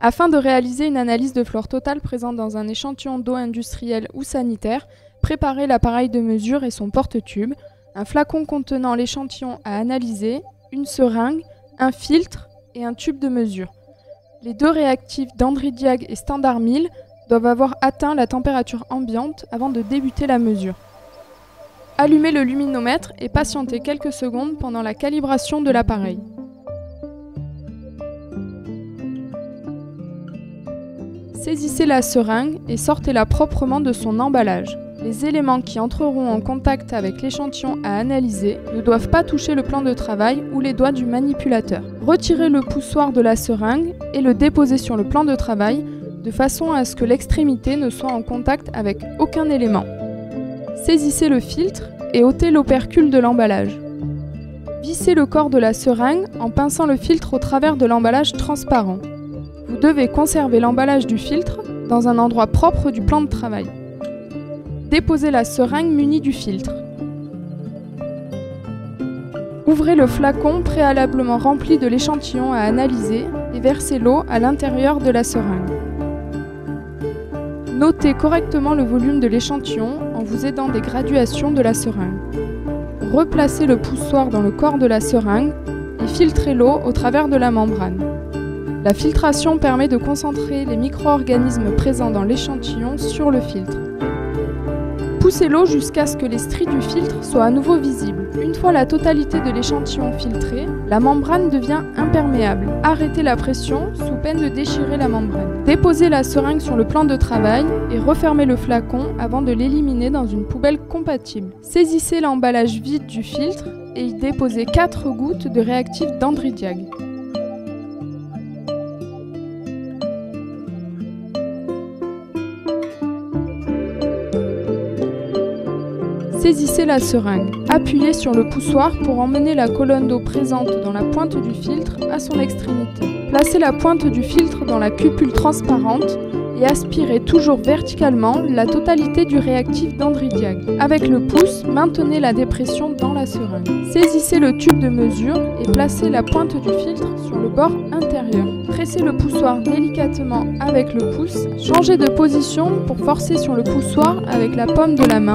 Afin de réaliser une analyse de fluor total présente dans un échantillon d'eau industrielle ou sanitaire, préparez l'appareil de mesure et son porte-tube, un flacon contenant l'échantillon à analyser, une seringue, un filtre et un tube de mesure. Les deux réactifs Dandriddiag et Standard 1000 doivent avoir atteint la température ambiante avant de débuter la mesure. Allumez le luminomètre et patientez quelques secondes pendant la calibration de l'appareil. Saisissez la seringue et sortez-la proprement de son emballage. Les éléments qui entreront en contact avec l'échantillon à analyser ne doivent pas toucher le plan de travail ou les doigts du manipulateur. Retirez le poussoir de la seringue et le déposez sur le plan de travail de façon à ce que l'extrémité ne soit en contact avec aucun élément. Saisissez le filtre et ôtez l'opercule de l'emballage. Vissez le corps de la seringue en pinçant le filtre au travers de l'emballage transparent. Vous devez conserver l'emballage du filtre dans un endroit propre du plan de travail. Déposez la seringue munie du filtre. Ouvrez le flacon préalablement rempli de l'échantillon à analyser et versez l'eau à l'intérieur de la seringue. Notez correctement le volume de l'échantillon en vous aidant des graduations de la seringue. Replacez le poussoir dans le corps de la seringue et filtrez l'eau au travers de la membrane. La filtration permet de concentrer les micro-organismes présents dans l'échantillon sur le filtre. Poussez l'eau jusqu'à ce que les stries du filtre soient à nouveau visibles. Une fois la totalité de l'échantillon filtré, la membrane devient imperméable. Arrêtez la pression sous peine de déchirer la membrane. Déposez la seringue sur le plan de travail et refermez le flacon avant de l'éliminer dans une poubelle compatible. Saisissez l'emballage vide du filtre et y déposez 4 gouttes de réactif Dandriddiag. Saisissez la seringue. Appuyez sur le poussoir pour emmener la colonne d'eau présente dans la pointe du filtre à son extrémité. Placez la pointe du filtre dans la cupule transparente et aspirez toujours verticalement la totalité du réactif Dandriddiag. Avec le pouce, maintenez la dépression dans la seringue. Saisissez le tube de mesure et placez la pointe du filtre sur le bord intérieur. Pressez le poussoir délicatement avec le pouce. Changez de position pour forcer sur le poussoir avec la paume de la main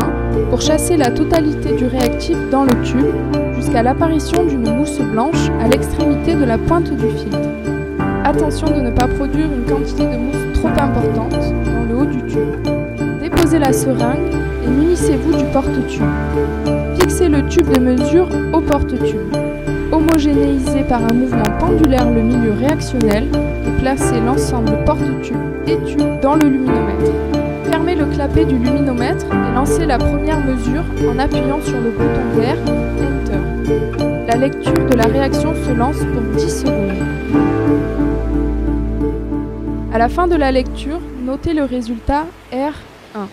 pour chasser la totalité du réactif dans le tube jusqu'à l'apparition d'une mousse blanche à l'extrémité de la pointe du filtre. Attention de ne pas produire une quantité de mousse trop importante dans le haut du tube. Déposez la seringue et munissez-vous du porte-tube. Fixez le tube de mesure au porte-tube. Homogénéisez par un mouvement pendulaire le milieu réactionnel et placez l'ensemble porte-tube et tube dans le luminomètre. Fermez le clapet du luminomètre et lancez la première mesure en appuyant sur le bouton vert Enter. La lecture de la réaction se lance pour 10 secondes. À la fin de la lecture, notez le résultat R1.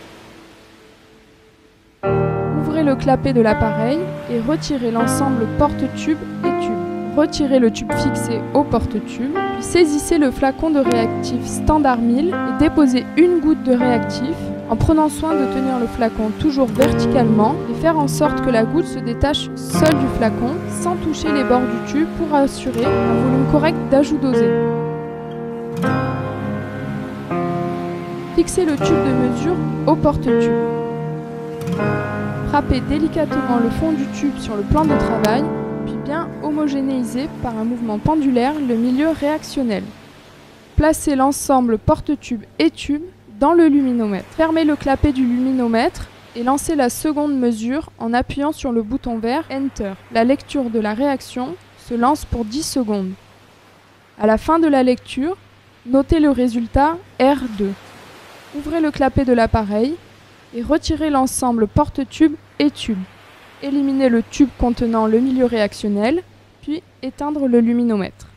Ouvrez le clapet de l'appareil et retirez l'ensemble porte-tube et tube. Retirez le tube fixé au porte-tube, puis saisissez le flacon de réactif Standard 1000 et déposez une goutte de réactif en prenant soin de tenir le flacon toujours verticalement et faire en sorte que la goutte se détache seule du flacon sans toucher les bords du tube pour assurer un volume correct d'ajout dosé. Fixez le tube de mesure au porte-tube. Frappez délicatement le fond du tube sur le plan de travail, puis bien homogénéisez par un mouvement pendulaire le milieu réactionnel. Placez l'ensemble porte-tube et tube dans le luminomètre. Fermez le clapet du luminomètre et lancez la seconde mesure en appuyant sur le bouton vert Enter. La lecture de la réaction se lance pour 10 secondes. À la fin de la lecture, notez le résultat R2. Ouvrez le clapet de l'appareil et retirez l'ensemble porte-tube et tube. Éliminez le tube contenant le milieu réactionnel, puis éteindre le luminomètre.